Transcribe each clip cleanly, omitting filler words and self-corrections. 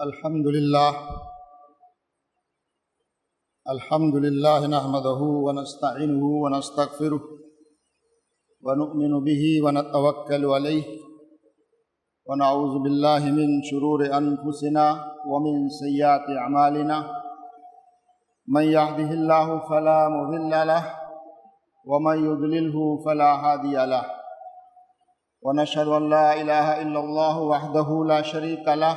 الحمد لله نحمده ونستعينه ونستغفره ونؤمن به ونتوكل عليه ونعوذ بالله من شرور أنفسنا ومن سيئات أعمالنا من يهده الله فلا مضل له ومن يضلله فلا هادي له ونشهد أن لا إله إلا الله وحده لا شريك له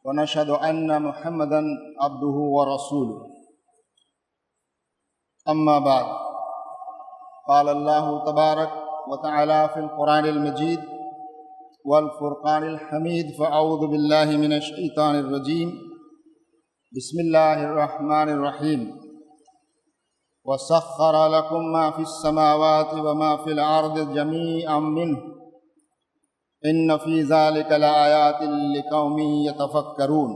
ونشهد أن محمدا عبده ورسوله أما بعد قال الله تبارك وتعالى في القرآن المجيد والفرقان الحميد فأعوذ بالله من الشيطان الرجيم بسم الله الرحمن الرحيم وسخر لكم ما في السماوات وما في الأرض جميعا منه إن في ذلك لآيات لقوم يتفكرون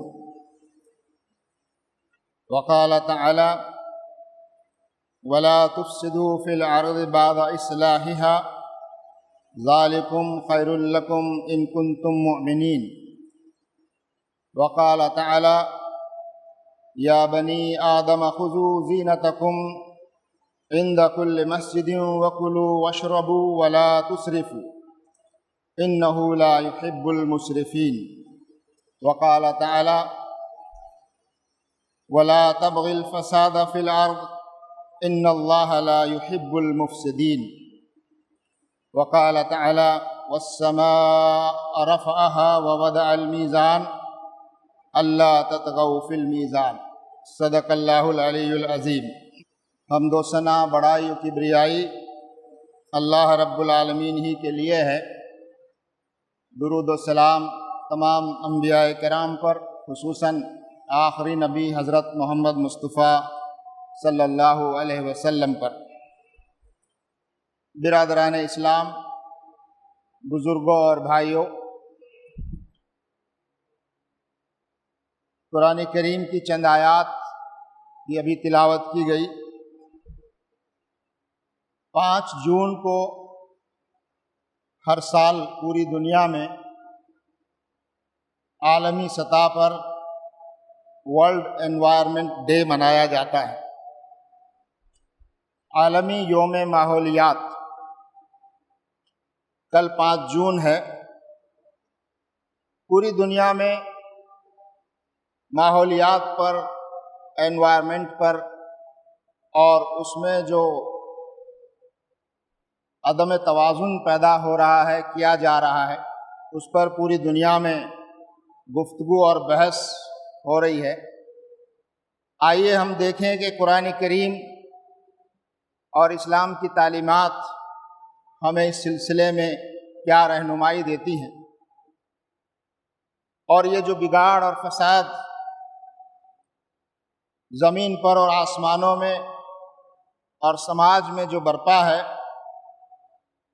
وقال تعالى ولا تفسدوا في الأرض بعد إصلاحها ذلكم خير لكم إن كنتم مؤمنين وقال تعالى يا بني آدم خذوا زينتكم عند كل مسجد وكلوا واشربوا ولا تسرفوا إنه لا يحب المسرفين وقال تعالى ولا تبغي الفساد في الأرض إن الله لا يحب المفسدين وقال تعالى والسماء رفعها ووضع الميزان ألا تطغوا في الميزان صدق اللہ العلی العظیم۔ حمد و ثنا بڑائی و کبریائی اللہ رب العالمین ہی کے لیے ہے۔ درود و سلام تمام انبیاء کرام پر، خصوصاً آخری نبی حضرت محمد مصطفیٰ صلی اللہ علیہ وسلم پر۔ برادران اسلام، بزرگوں اور بھائیوں، قرآن کریم کی چند آیات کی ابھی تلاوت کی گئی۔ 5 جون کو ہر سال پوری دنیا میں عالمی سطح پر ورلڈ انوائرمنٹ ڈے منایا جاتا ہے، عالمی یوم ماحولیات۔ کل 5 جون ہے۔ پوری دنیا میں ماحولیات پر، انوائرمنٹ پر اور اس میں جو عدم توازن پیدا ہو رہا ہے، کیا جا رہا ہے، اس پر پوری دنیا میں گفتگو اور بحث ہو رہی ہے۔ آئیے ہم دیکھیں کہ قرآن کریم اور اسلام کی تعلیمات ہمیں اس سلسلے میں کیا رہنمائی دیتی ہیں، اور یہ جو بگاڑ اور فساد زمین پر اور آسمانوں میں اور سماج میں جو برپا ہے،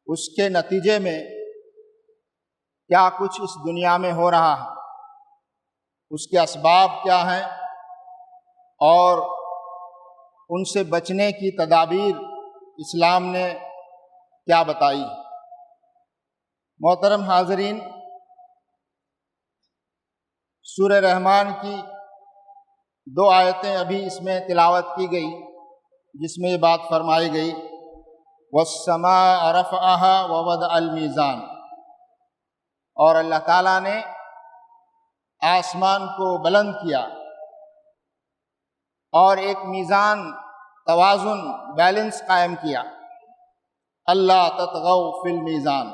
اس کے نتیجے میں کیا کچھ اس دنیا میں ہو رہا ہے، اس کے اسباب کیا ہیں، اور ان سے بچنے کی تدابیر اسلام نے کیا بتائی۔ محترم حاضرین، سورہ رحمان کی 2 آیتیں ابھی اس میں تلاوت کی گئی، جس میں یہ بات فرمائی گئی وَالسَّمَاءَ رَفَعَهَا وَوَضَعَ الْمِيزَانَ، اور اللہ تعالیٰ نے آسمان کو بلند کیا اور ایک میزان، توازن، بیلنس قائم کیا۔ اللہ تطغوا فی المیزان،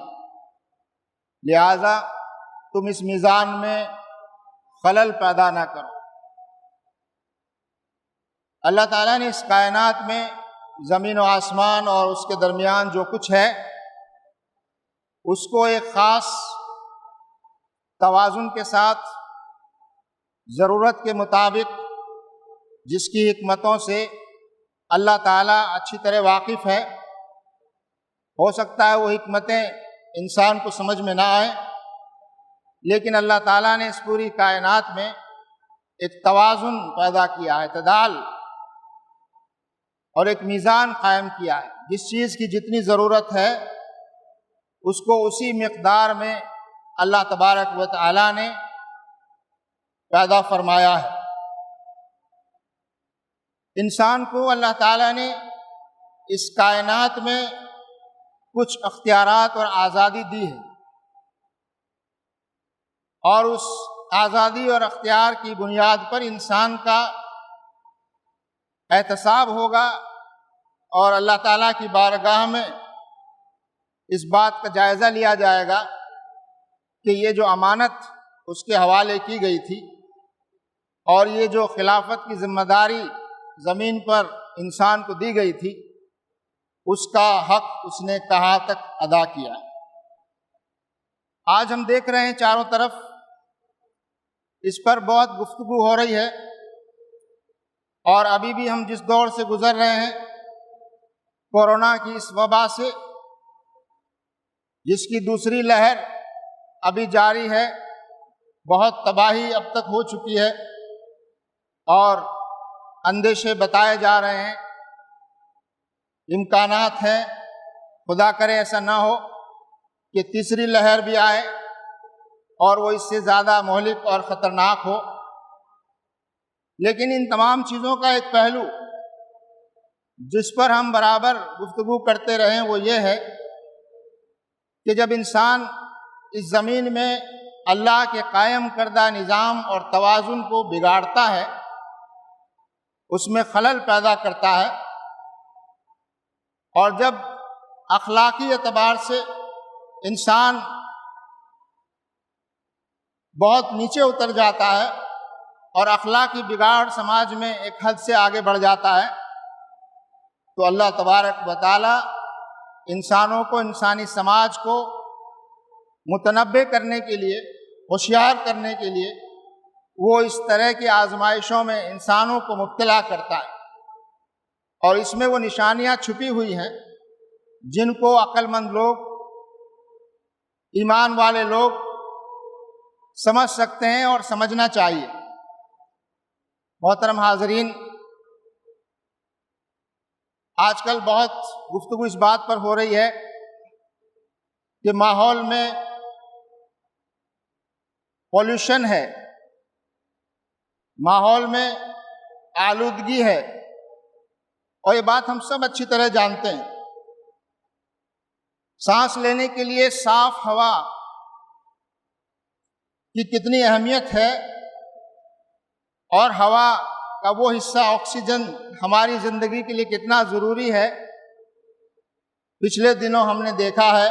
لہذا تم اس میزان میں خلل پیدا نہ کرو۔ اللہ تعالیٰ نے اس کائنات میں زمین و آسمان اور اس کے درمیان جو کچھ ہے، اس کو ایک خاص توازن کے ساتھ، ضرورت کے مطابق، جس کی حکمتوں سے اللہ تعالیٰ اچھی طرح واقف ہے۔ ہو سکتا ہے وہ حکمتیں انسان کو سمجھ میں نہ آئیں، لیکن اللہ تعالیٰ نے اس پوری کائنات میں ایک توازن پیدا کیا، اعتدال، اور ایک میزان قائم کیا ہے۔ جس چیز کی جتنی ضرورت ہے اس کو اسی مقدار میں اللہ تبارک و تعالیٰ نے پیدا فرمایا ہے۔ انسان کو اللہ تعالیٰ نے اس کائنات میں کچھ اختیارات اور آزادی دی ہے، اور اس آزادی اور اختیار کی بنیاد پر انسان کا احتساب ہوگا، اور اللہ تعالیٰ کی بارگاہ میں اس بات کا جائزہ لیا جائے گا کہ یہ جو امانت اس کے حوالے کی گئی تھی، اور یہ جو خلافت کی ذمہ داری زمین پر انسان کو دی گئی تھی، اس کا حق اس نے کہاں تک ادا کیا۔ آج ہم دیکھ رہے ہیں چاروں طرف اس پر بہت گفتگو ہو رہی ہے، اور ابھی بھی ہم جس دور سے گزر رہے ہیں کورونا کی اس وبا سے، جس کی دوسری لہر ابھی جاری ہے، بہت تباہی اب تک ہو چکی ہے، اور اندیشے بتائے جا رہے ہیں، امکانات ہیں، خدا کرے ایسا نہ ہو کہ تیسری لہر بھی آئے اور وہ اس سے زیادہ مہلک اور خطرناک ہو۔ لیکن ان تمام چیزوں کا ایک پہلو جس پر ہم برابر گفتگو کرتے رہے وہ یہ ہے کہ جب انسان اس زمین میں اللہ کے قائم کردہ نظام اور توازن کو بگاڑتا ہے، اس میں خلل پیدا کرتا ہے، اور جب اخلاقی اعتبار سے انسان بہت نیچے اتر جاتا ہے اور اخلاقی بگاڑ سماج میں ایک حد سے آگے بڑھ جاتا ہے، تو اللہ تبارک و تعالی انسانوں کو، انسانی سماج کو متنبہ کرنے کے لیے، ہوشیار کرنے کے لیے وہ اس طرح کی آزمائشوں میں انسانوں کو مبتلا کرتا ہے، اور اس میں وہ نشانیاں چھپی ہوئی ہیں جن کو عقل مند لوگ، ایمان والے لوگ سمجھ سکتے ہیں اور سمجھنا چاہیے۔ محترم حاضرین، آج کل بہت گفتگو اس بات پر ہو رہی ہے کہ ماحول میں پولوشن ہے، ماحول میں آلودگی ہے، اور یہ بات ہم سب اچھی طرح جانتے ہیں۔ سانس لینے کے لیے صاف ہوا کی کتنی اہمیت ہے، اور ہوا کا وہ حصہ آکسیجن ہماری زندگی کے لیے کتنا ضروری ہے۔ پچھلے دنوں ہم نے دیکھا ہے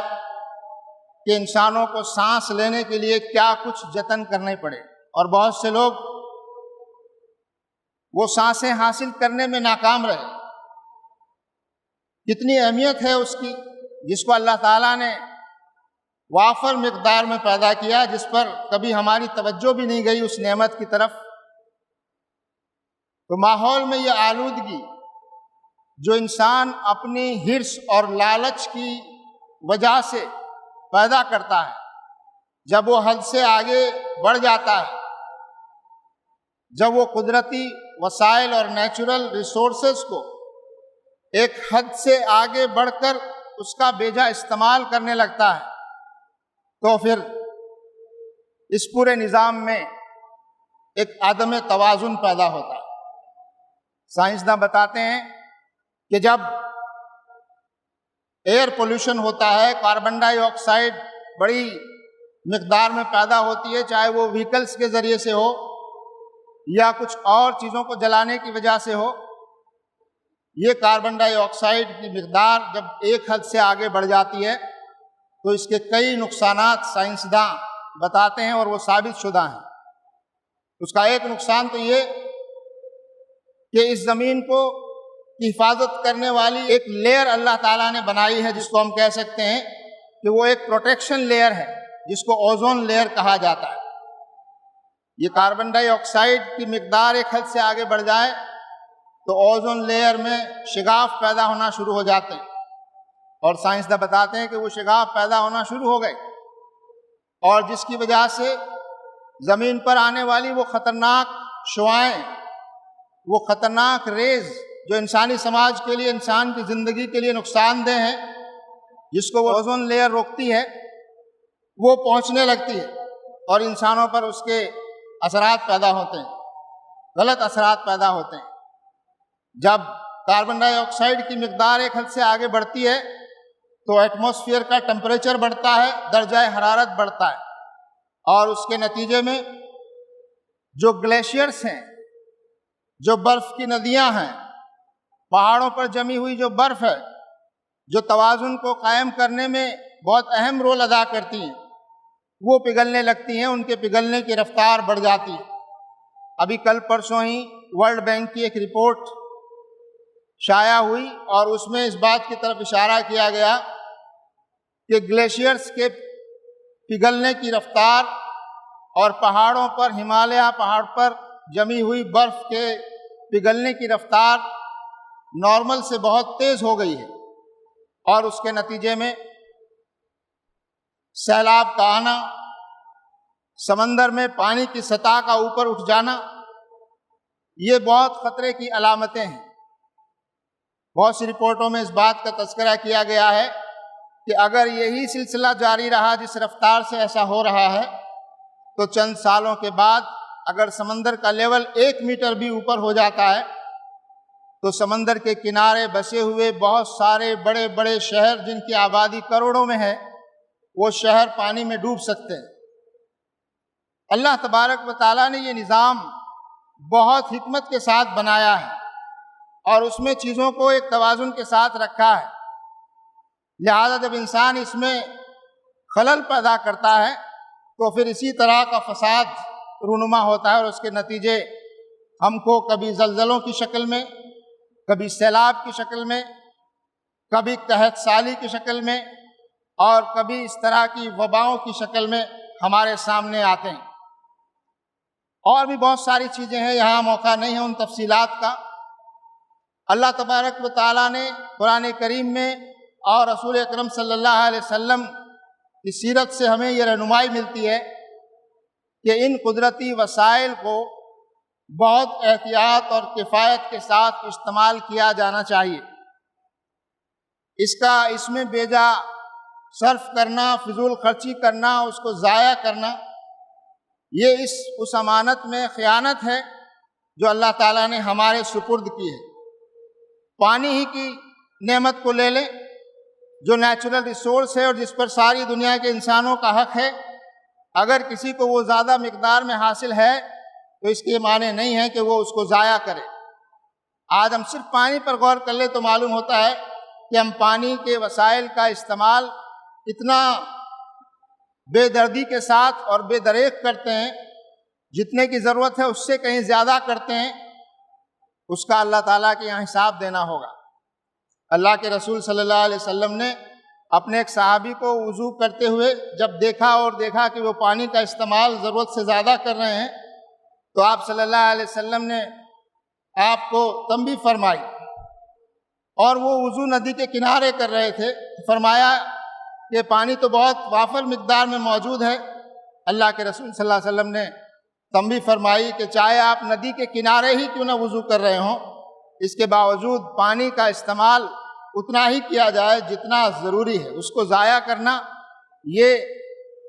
کہ انسانوں کو سانس لینے کے لیے کیا کچھ جتن کرنے پڑے، اور بہت سے لوگ وہ سانسیں حاصل کرنے میں ناکام رہے۔ کتنی اہمیت ہے اس کی، جس کو اللہ تعالیٰ نے وافر مقدار میں پیدا کیا، جس پر کبھی ہماری توجہ بھی نہیں گئی اس نعمت کی طرف۔ تو ماحول میں یہ آلودگی جو انسان اپنی ہرس اور لالچ کی وجہ سے پیدا کرتا ہے، جب وہ حد سے آگے بڑھ جاتا ہے، جب وہ قدرتی وسائل اور نیچرل ریسورسز کو ایک حد سے آگے بڑھ کر اس کا بیجا استعمال کرنے لگتا ہے، تو پھر اس پورے نظام میں ایک عدم توازن پیدا ہوتا ہے۔ سائنسداں بتاتے ہیں کہ جب ایئر پولوشن ہوتا ہے، کاربن ڈائی آکسائڈ بڑی مقدار میں پیدا ہوتی ہے، چاہے وہ وہیکلز کے ذریعے سے ہو یا کچھ اور چیزوں کو جلانے کی وجہ سے ہو، یہ کاربن ڈائی آکسائڈ کی مقدار جب ایک حد سے آگے بڑھ جاتی ہے تو اس کے کئی نقصانات سائنسداں بتاتے ہیں، اور وہ ثابت شدہ ہیں۔ اس کا ایک نقصان تو یہ کہ اس زمین کو حفاظت کرنے والی ایک لیئر اللہ تعالیٰ نے بنائی ہے، جس کو ہم کہہ سکتے ہیں کہ وہ ایک پروٹیکشن لیئر ہے، جس کو اوزون لیئر کہا جاتا ہے۔ یہ کاربن ڈائی آکسائڈ کی مقدار ایک حد سے آگے بڑھ جائے تو اوزون لیئر میں شگاف پیدا ہونا شروع ہو جاتے ہیں، اور سائنسداں بتاتے ہیں کہ وہ شگاف پیدا ہونا شروع ہو گئے، اور جس کی وجہ سے زمین پر آنے والی وہ خطرناک شعاعیں، وہ خطرناک ریز جو انسانی سماج کے لیے، انسان کی زندگی کے لیے نقصان دہ ہیں، جس کو وہ اوزون لیئر روکتی ہے، وہ پہنچنے لگتی ہے، اور انسانوں پر اس کے اثرات پیدا ہوتے ہیں، غلط اثرات پیدا ہوتے ہیں۔ جب کاربن ڈائی آکسائڈ کی مقدار ایک حد سے آگے بڑھتی ہے تو ایٹماسفیئر کا ٹمپریچر بڑھتا ہے، درجہ حرارت بڑھتا ہے، اور اس کے نتیجے میں جو گلیشیئرس ہیں، جو برف کی ندیاں ہیں، پہاڑوں پر جمی ہوئی جو برف ہے، جو توازن کو قائم کرنے میں بہت اہم رول ادا کرتی ہیں، وہ پگھلنے لگتی ہیں، ان کے پگھلنے کی رفتار بڑھ جاتی ہے۔ ابھی کل پرسوں ہی ورلڈ بینک کی ایک رپورٹ شائع ہوئی اور اس میں اس بات کی طرف اشارہ کیا گیا کہ گلیشیئرز کے پگھلنے کی رفتار اور پہاڑوں پر، ہمالیہ پہاڑ پر جمی ہوئی برف کے پگھلنے کی رفتار نارمل سے بہت تیز ہو گئی ہے، اور اس کے نتیجے میں سیلاب کا آنا، سمندر میں پانی کی سطح کا اوپر اٹھ جانا، یہ بہت خطرے کی علامتیں ہیں۔ بہت سی رپورٹوں میں اس بات کا تذکرہ کیا گیا ہے کہ اگر یہی سلسلہ جاری رہا جس رفتار سے ایسا ہو رہا ہے تو چند سالوں کے بعد اگر سمندر کا لیول 1 میٹر بھی اوپر ہو جاتا ہے تو سمندر کے کنارے بسے ہوئے بہت سارے بڑے بڑے شہر جن کی آبادی کروڑوں میں ہے، وہ شہر پانی میں ڈوب سکتے ہیں۔ اللہ تبارک و تعالیٰ نے یہ نظام بہت حکمت کے ساتھ بنایا ہے اور اس میں چیزوں کو ایک توازن کے ساتھ رکھا ہے، لہذا جب انسان اس میں خلل پیدا کرتا ہے تو پھر اسی طرح کا فساد رونما ہوتا ہے، اور اس کے نتیجے ہم کو کبھی زلزلوں کی شکل میں، کبھی سیلاب کی شکل میں، کبھی قحط سالی کی شکل میں، اور کبھی اس طرح کی وباؤں کی شکل میں ہمارے سامنے آتے ہیں۔ اور بھی بہت ساری چیزیں ہیں، یہاں موقع نہیں ہے ان تفصیلات کا۔ اللہ تبارک و تعالیٰ نے قرآن کریم میں اور رسول اکرم صلی اللہ علیہ وسلم کی سیرت سے ہمیں یہ رہنمائی ملتی ہے کہ ان قدرتی وسائل کو بہت احتیاط اور کفایت کے ساتھ استعمال کیا جانا چاہیے۔ اس میں بیجا صرف کرنا، فضول خرچی کرنا، اس کو ضائع کرنا، یہ اس امانت میں خیانت ہے جو اللہ تعالیٰ نے ہمارے سپرد کی ہے۔ پانی ہی کی نعمت کو لے لیں جو نیچرل ریسورس ہے اور جس پر ساری دنیا کے انسانوں کا حق ہے، اگر کسی کو وہ زیادہ مقدار میں حاصل ہے تو اس کے معنی نہیں ہے کہ وہ اس کو ضائع کرے۔ آج ہم صرف پانی پر غور کر لیں تو معلوم ہوتا ہے کہ ہم پانی کے وسائل کا استعمال اتنا بے دردی کے ساتھ اور بے دریغ کرتے ہیں، جتنے کی ضرورت ہے اس سے کہیں زیادہ کرتے ہیں، اس کا اللہ تعالیٰ کے یہاں حساب دینا ہوگا۔ اللہ کے رسول صلی اللہ علیہ وسلم نے اپنے ایک صحابی کو وضو کرتے ہوئے جب دیکھا کہ وہ پانی کا استعمال ضرورت سے زیادہ کر رہے ہیں تو آپ صلی اللہ علیہ وسلم نے آپ کو تنبیہ فرمائی، اور وہ وضو ندی کے کنارے کر رہے تھے۔ فرمایا کہ پانی تو بہت وافر مقدار میں موجود ہے۔ اللہ کے رسول صلی اللہ علیہ وسلم نے تنبیہ فرمائی کہ چاہے آپ ندی کے کنارے ہی کیوں نہ وضو کر رہے ہوں، اس کے باوجود پانی کا استعمال اتنا ہی کیا جائے جتنا ضروری ہے۔ اس کو ضائع کرنا یہ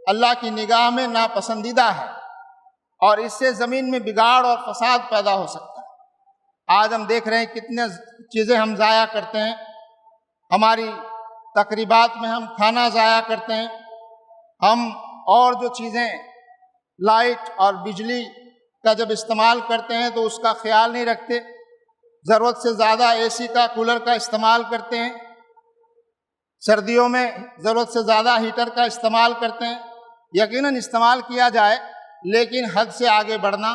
اللہ کی نگاہ میں ناپسندیدہ ہے، اور اس سے زمین میں بگاڑ اور فساد پیدا ہو سکتا ہے۔ آج ہم دیکھ رہے ہیں کتنے چیزیں ہم ضائع کرتے ہیں، ہماری تقریبات میں ہم کھانا ضائع کرتے ہیں، ہم اور جو چیزیں لائٹ اور بجلی کا جب استعمال کرتے ہیں تو اس کا خیال نہیں رکھتے، ضرورت سے زیادہ اے سی کا، کولر کا استعمال کرتے ہیں، سردیوں میں ضرورت سے زیادہ ہیٹر کا استعمال کرتے ہیں۔ یقیناً استعمال کیا جائے لیکن حد سے آگے بڑھنا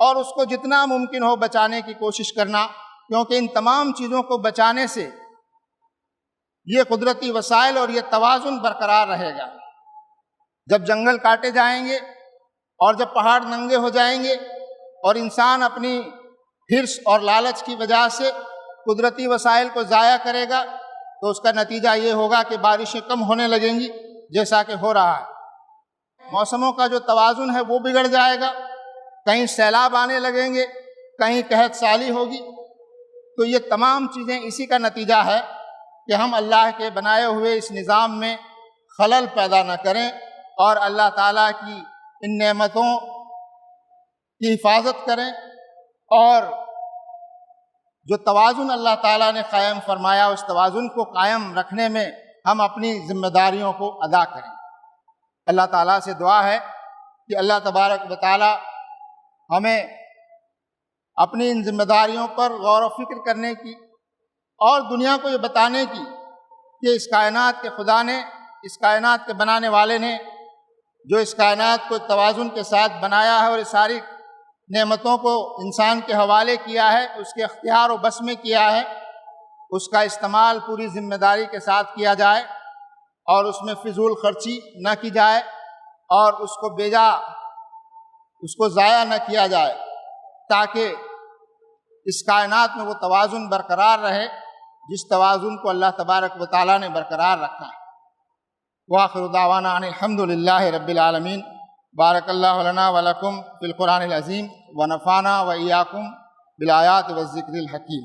اور اس کو جتنا ممکن ہو بچانے کی کوشش کرنا، کیونکہ ان تمام چیزوں کو بچانے سے یہ قدرتی وسائل اور یہ توازن برقرار رہے گا۔ جب جنگل کاٹے جائیں گے اور جب پہاڑ ننگے ہو جائیں گے اور انسان اپنی حرص اور لالچ کی وجہ سے قدرتی وسائل کو ضائع کرے گا تو اس کا نتیجہ یہ ہوگا کہ بارشیں کم ہونے لگیں گی، جیسا کہ ہو رہا ہے۔ موسموں کا جو توازن ہے وہ بگڑ جائے گا، کہیں سیلاب آنے لگیں گے، کہیں قحط سالی ہوگی۔ تو یہ تمام چیزیں اسی کا نتیجہ ہے کہ ہم اللہ کے بنائے ہوئے اس نظام میں خلل پیدا نہ کریں اور اللہ تعالیٰ کی ان نعمتوں کی حفاظت کریں، اور جو توازن اللہ تعالیٰ نے قائم فرمایا اس توازن کو قائم رکھنے میں ہم اپنی ذمہ داریوں کو ادا کریں۔ اللہ تعالیٰ سے دعا ہے کہ اللہ تبارک و تعالیٰ ہمیں اپنی ان ذمہ داریوں پر غور و فکر کرنے کی اور دنیا کو یہ بتانے کی کہ اس کائنات کے خدا نے، اس کائنات کے بنانے والے نے جو اس کائنات کو توازن کے ساتھ بنایا ہے اور یہ ساری نعمتوں کو انسان کے حوالے کیا ہے، اس کے اختیار و بس میں کیا ہے، اس کا استعمال پوری ذمہ داری کے ساتھ کیا جائے اور اس میں فضول خرچی نہ کی جائے اور اس کو بیجا، اس کو ضائع نہ کیا جائے، تاکہ اس کائنات میں وہ توازن برقرار رہے جس توازن کو اللہ تبارک و تعالیٰ نے برقرار رکھا ہے۔ وآخر دعوانا ان الحمد للہ رب العالمین۔ بارک اللہ لنا ولکم فی القرآن العظیم ونفعنا وإیاکم بالآیات والذکر الحکیم۔